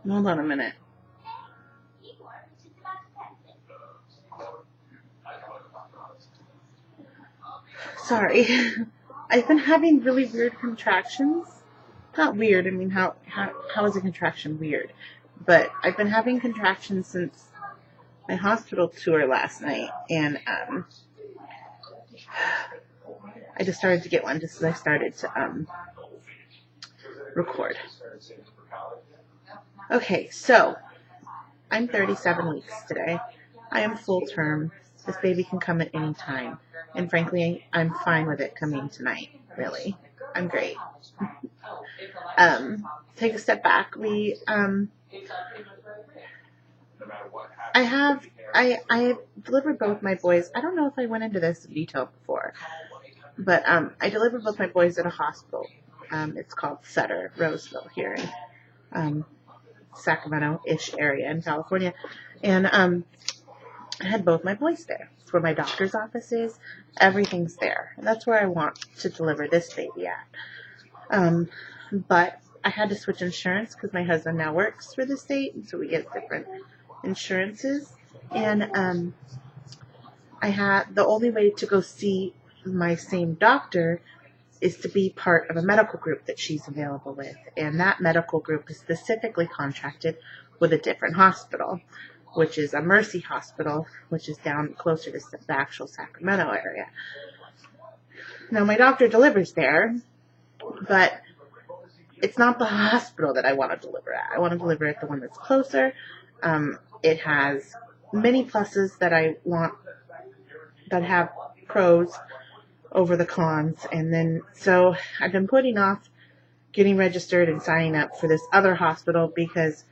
Hold on a minute. Sorry. I've been having really weird contractions. Not weird, I mean, how is a contraction weird? But I've been having contractions since my hospital tour last night, and I just started to get one just as I started to record. Okay, so I'm 37 weeks today. I am full term. This baby can come at any time. And frankly, I'm fine with it coming tonight, really. I'm great. Take a step back. I have delivered both my boys. I don't know if I went into this in detail before, but I delivered both my boys at a hospital. It's called Sutter, Roseville, here in Sacramento-ish area in California. And I had both my boys there. It's where my doctor's office is. Everything's there. And that's where I want to deliver this baby at. But I had to switch insurance because my husband now works for the state, and so we get different insurances. And I had the only way to go see my same doctor is to be part of a medical group that she's available with. And that medical group is specifically contracted with a different hospital, which is a Mercy hospital, which is down closer to the actual Sacramento area. Now, my doctor delivers there, but it's not the hospital that I want to deliver at. I want to deliver at the one that's closer. It has many pluses that I want, that have pros over the cons. And then, so I've been putting off getting registered and signing up for this other hospital because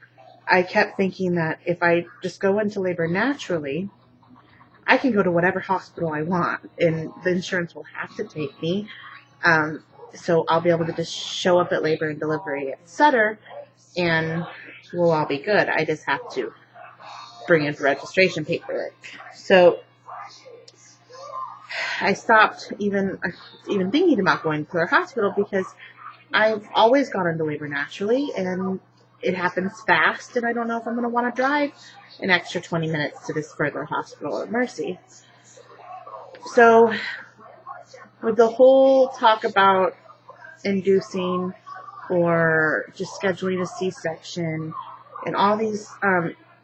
I kept thinking that if I just go into labor naturally, I can go to whatever hospital I want, and the insurance will have to take me. So I'll be able to just show up at labor and delivery at Sutter, and we'll all be good. I just have to bring in registration paperwork. So I stopped even thinking about going to their hospital because I've always gone into labor naturally, and it happens fast, and I don't know if I'm going to want to drive an extra 20 minutes to this further hospital at Mercy. So with the whole talk about inducing or just scheduling a C-section and all these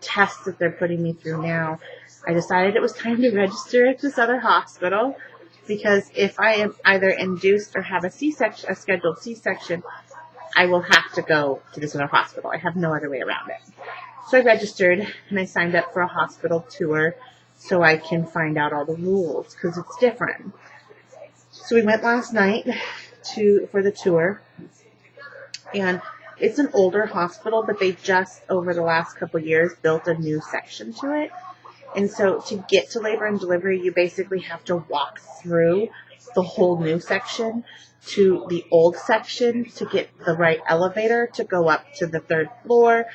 tests that they're putting me through now, I decided it was time to register at this other hospital, because if I am either induced or have a C-section, a scheduled C-section, I will have to go to this other hospital. I have no other way around it. So I registered and I signed up for a hospital tour so I can find out all the rules, because it's different. So we went last night for the tour, and it's an older hospital, but they just, over the last couple of years, built a new section to it. And so to get to labor and delivery, you basically have to walk through the whole new section to the old section to get the right elevator to go up to the 3rd floor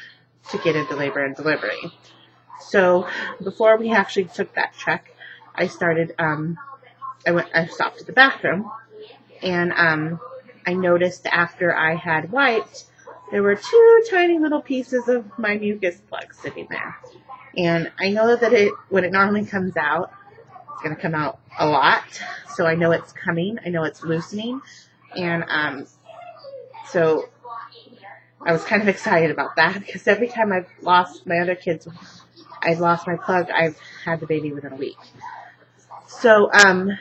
to get into labor and delivery. So before we actually took that trek, I started, I stopped at the bathroom, and I noticed after I had wiped, there were 2 tiny little pieces of my mucus plug sitting there. And I know that when it normally comes out, it's going to come out a lot. So I know it's coming. I know it's loosening. And so I was kind of excited about that, because every time I've lost my other kids, I've lost my plug, I've had the baby within a week. So I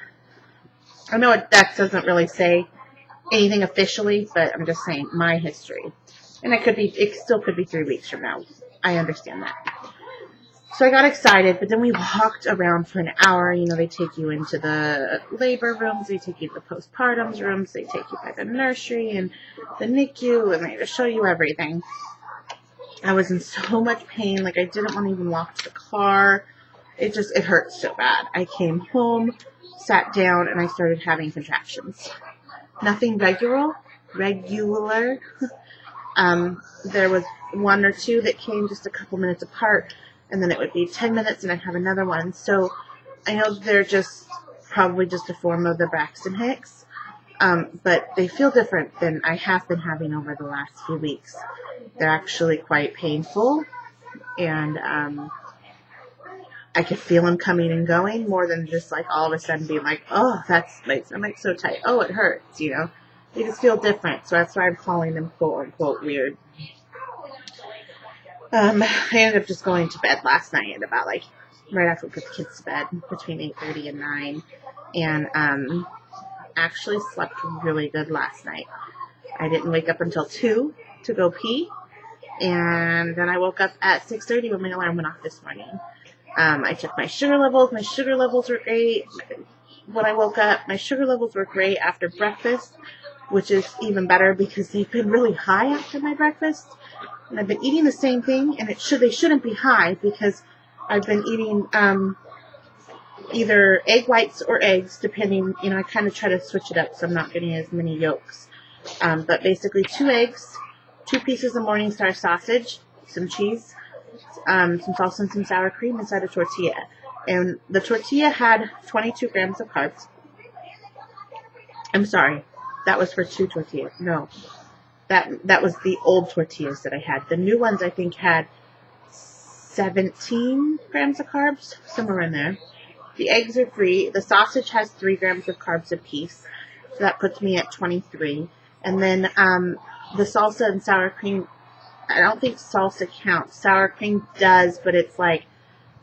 know that doesn't really say anything officially, but I'm just saying my history. And it still could be 3 weeks from now. I understand that. So I got excited, but then we walked around for an hour. You know, they take you into the labor rooms, they take you to the postpartum rooms, they take you by the nursery and the NICU, and they just show you everything. I was in so much pain, like I didn't want to even walk to the car. It hurt so bad. I came home, sat down, and I started having contractions. Nothing regular. There was 1 or 2 that came just a couple minutes apart, and then it would be 10 minutes and I'd have another one. So I know they're probably just a form of the Braxton Hicks. But they feel different than I have been having over the last few weeks. They're actually quite painful, and I could feel them coming and going more than just like all of a sudden being like, oh, that's my stomach's so tight. Oh, it hurts, you know. They just feel different, so that's why I'm calling them quote unquote weird. I ended up just going to bed last night at about like right after we put the kids to bed, between 8:30 and 9, and actually slept really good last night. I didn't wake up until 2 to go pee, and then I woke up at 6:30 when my alarm went off this morning. I checked my sugar levels. My sugar levels were great. When I woke up, my sugar levels were great after breakfast, which is even better because they've been really high after my breakfast. And I've been eating the same thing, and they shouldn't be high because I've been eating either egg whites or eggs, depending, I kind of try to switch it up so I'm not getting as many yolks. But basically 2 eggs, 2 pieces of Morningstar sausage, some cheese, some salsa and some sour cream inside a tortilla. And the tortilla had 22 grams of carbs. I'm sorry, that was for 2 tortillas. No, that was the old tortillas that I had. The new ones I think had 17 grams of carbs, somewhere in there. The eggs are free. The sausage has 3 grams of carbs apiece, so that puts me at 23. And then the salsa and sour cream, I don't think salsa counts. Sour cream does, but it's like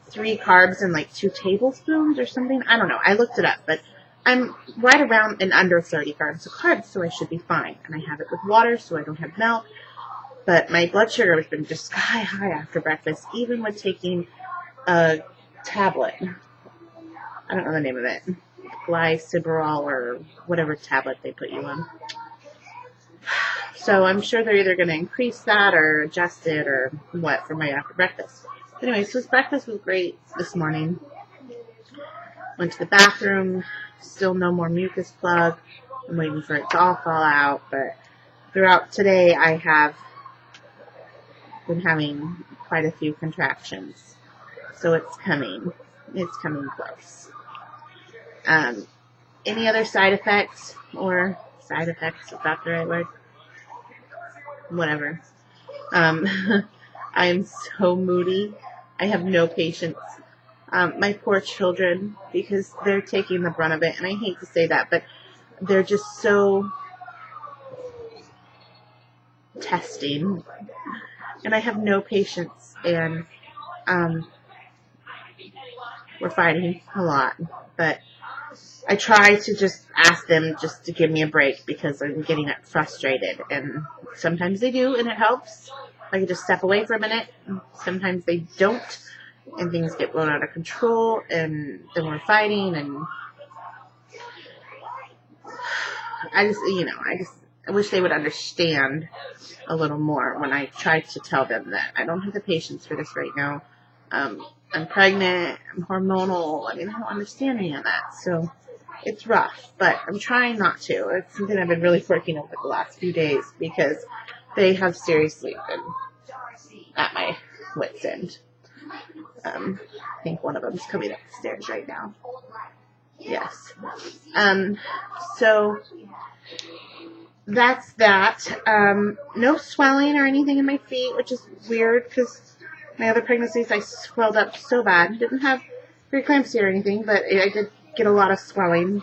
3 carbs and like 2 tablespoons or something. I don't know. I looked it up, but I'm right around and under 30 grams of carbs, so I should be fine. And I have it with water, so I don't have milk. But my blood sugar has been just sky high after breakfast, even with taking a tablet. I don't know the name of it. Glyciberol or whatever tablet they put you on. So I'm sure they're either going to increase that or adjust it or what for my after breakfast. Anyway, so breakfast was great this morning. Went to the bathroom. Still no more mucus plug. I'm waiting for it to all fall out. But throughout today, I have been having quite a few contractions. So it's coming. It's coming close. Any other side effects? Or side effects, is that the right word? Whatever. I am so moody. I have no patience. My poor children, because they're taking the brunt of it, and I hate to say that, but they're just so testing, and I have no patience, and we're fighting a lot, but I try to just ask them just to give me a break because I'm getting frustrated, and sometimes they do, and it helps. I can just step away for a minute. Sometimes they don't, and things get blown out of control, and then we're fighting, and I wish they would understand a little more when I try to tell them that I don't have the patience for this right now. I'm pregnant, I'm hormonal, I don't understand any of that, so it's rough, but I'm trying not to. It's something I've been really working over the last few days because they have seriously been at my wit's end. I think one of them is coming up the stairs right now. Yes. So that's that. No swelling or anything in my feet, which is weird because my other pregnancies I swelled up so bad. Didn't have preeclampsia or anything, but I did get a lot of swelling.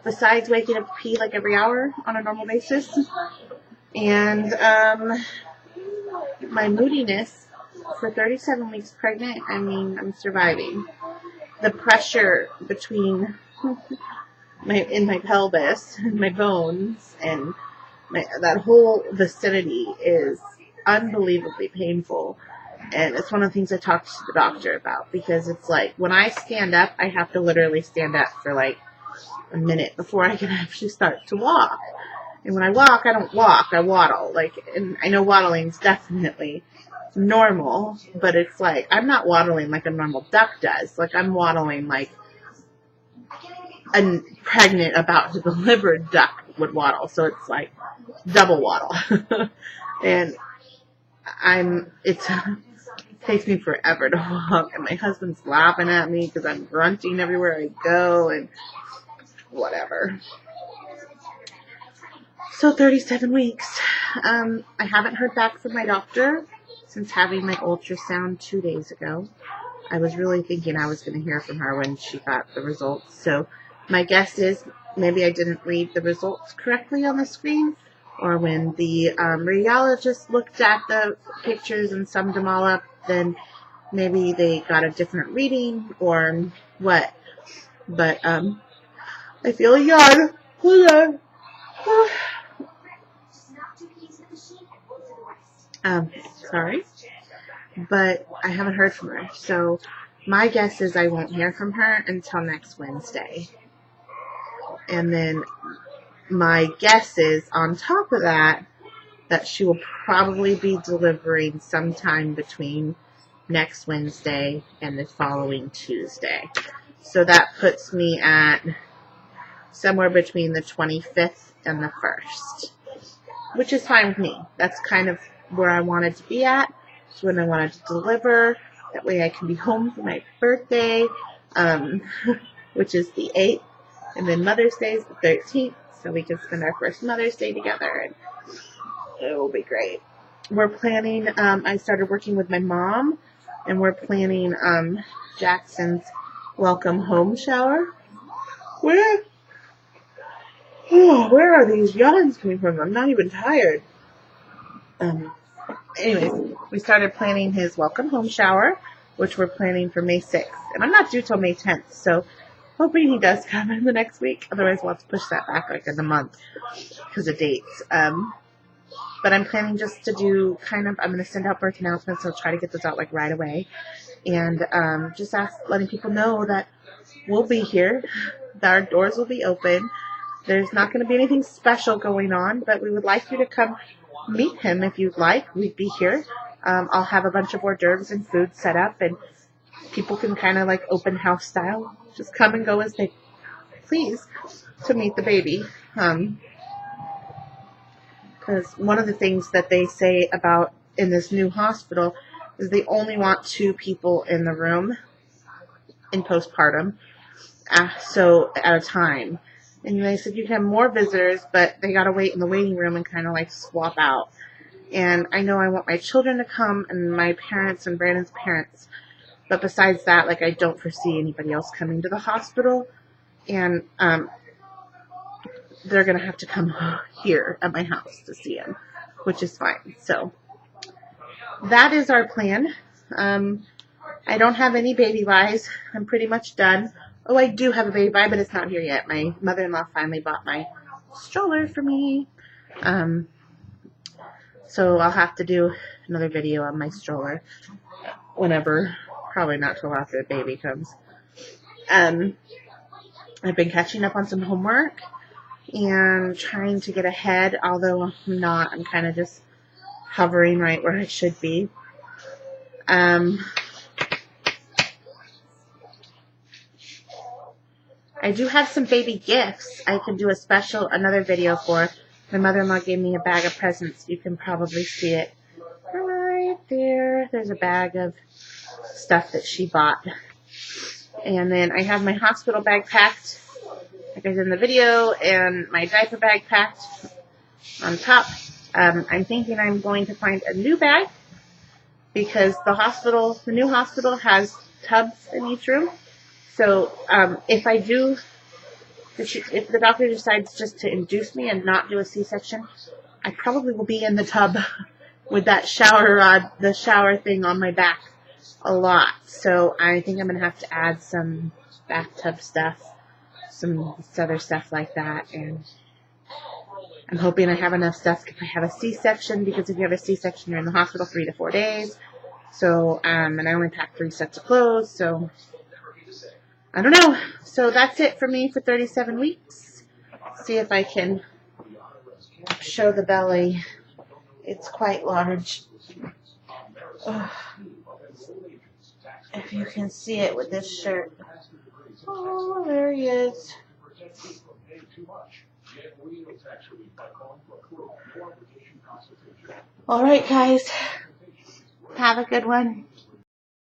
Besides waking up to pee like every hour on a normal basis, and my moodiness for 37 weeks pregnant, I'm surviving. The pressure between in my pelvis and my bones and that whole vicinity is unbelievably painful. And it's one of the things I talked to the doctor about, because it's like when I stand up, I have to literally stand up for like a minute before I can actually start to walk. And when I walk, I don't walk, I waddle. And I know waddling is definitely normal, but it's like I'm not waddling like a normal duck does. Like I'm waddling like a pregnant, about to deliver duck would waddle. So it's like double waddle. And takes me forever to walk, and my husband's laughing at me because I'm grunting everywhere I go, and whatever. So 37 weeks. I haven't heard back from my doctor since having my ultrasound 2 days ago. I was really thinking I was going to hear from her when she got the results. So my guess is maybe I didn't read the results correctly on the screen, or when the radiologist looked at the pictures and summed them all up, then maybe they got a different reading or what. But I feel a yawn. Hold on. Sorry. But I haven't heard from her. So my guess is I won't hear from her until next Wednesday. And then my guess is, on top of that, that she will probably be delivering sometime between next Wednesday and the following Tuesday. So that puts me at somewhere between the 25th and the 1st, which is fine with me. That's kind of where I wanted to be at. It's when I wanted to deliver. That way I can be home for my birthday, which is the 8th, and then Mother's Day is the 13th, so we can spend our first Mother's Day together, and it will be great. We're planning, I started working with my mom, and we're planning Jackson's welcome home shower. Where are these yawns coming from? I'm not even tired. Anyways, we started planning his welcome home shower, which we're planning for May 6th. And I'm not due till May 10th, so hoping he does come in the next week. Otherwise, we'll have to push that back like in a month because of dates. But I'm planning just to do I'm going to send out birth announcements. I'll try to get those out like right away. And just letting people know that we'll be here. That our doors will be open. There's not going to be anything special going on, but we would like you to come meet him if you'd like. We'd be here. I'll have a bunch of hors d'oeuvres and food set up, and people can kind of like open house style. Just come and go as they please to meet the baby. Because one of the things that they say about in this new hospital is they only want 2 people in the room in postpartum, so at a time. And they said you can have more visitors, but they got to wait in the waiting room and kind of like swap out. And I know I want my children to come and my parents and Brandon's parents. But besides that, like, I don't foresee anybody else coming to the hospital. And they're going to have to come here at my house to see him, which is fine. So that is our plan. I don't have any baby buys. I'm pretty much done. Oh, I do have a baby buy, but it's not here yet. My mother-in-law finally bought my stroller for me. So I'll have to do another video on my stroller whenever. Probably not till after the baby comes. I've been catching up on some homework and trying to get ahead, although I'm not. I'm kind of just hovering right where I should be. I do have some baby gifts I can do another video for. My mother-in-law gave me a bag of presents. You can probably see it right there. There's a bag of stuff that she bought. And then I have my hospital bag packed, like I did in the video, and my diaper bag packed on top. I'm thinking I'm going to find a new bag because the new hospital has tubs in each room. So if the doctor decides just to induce me and not do a C-section, I probably will be in the tub with that shower rod, the shower thing on my back a lot. So I think I'm going to have to add some bathtub stuff, some other stuff like that. And I'm hoping I have enough stuff if I have a C-section, because if you have a C-section, you're in the hospital 3 to 4 days. So, and I only packed 3 sets of clothes, so I don't know. So that's it for me for 37 weeks. See if I can show the belly. It's quite large. Ugh. If you can see it with this shirt. Oh, there he is. All right, guys. Have a good one.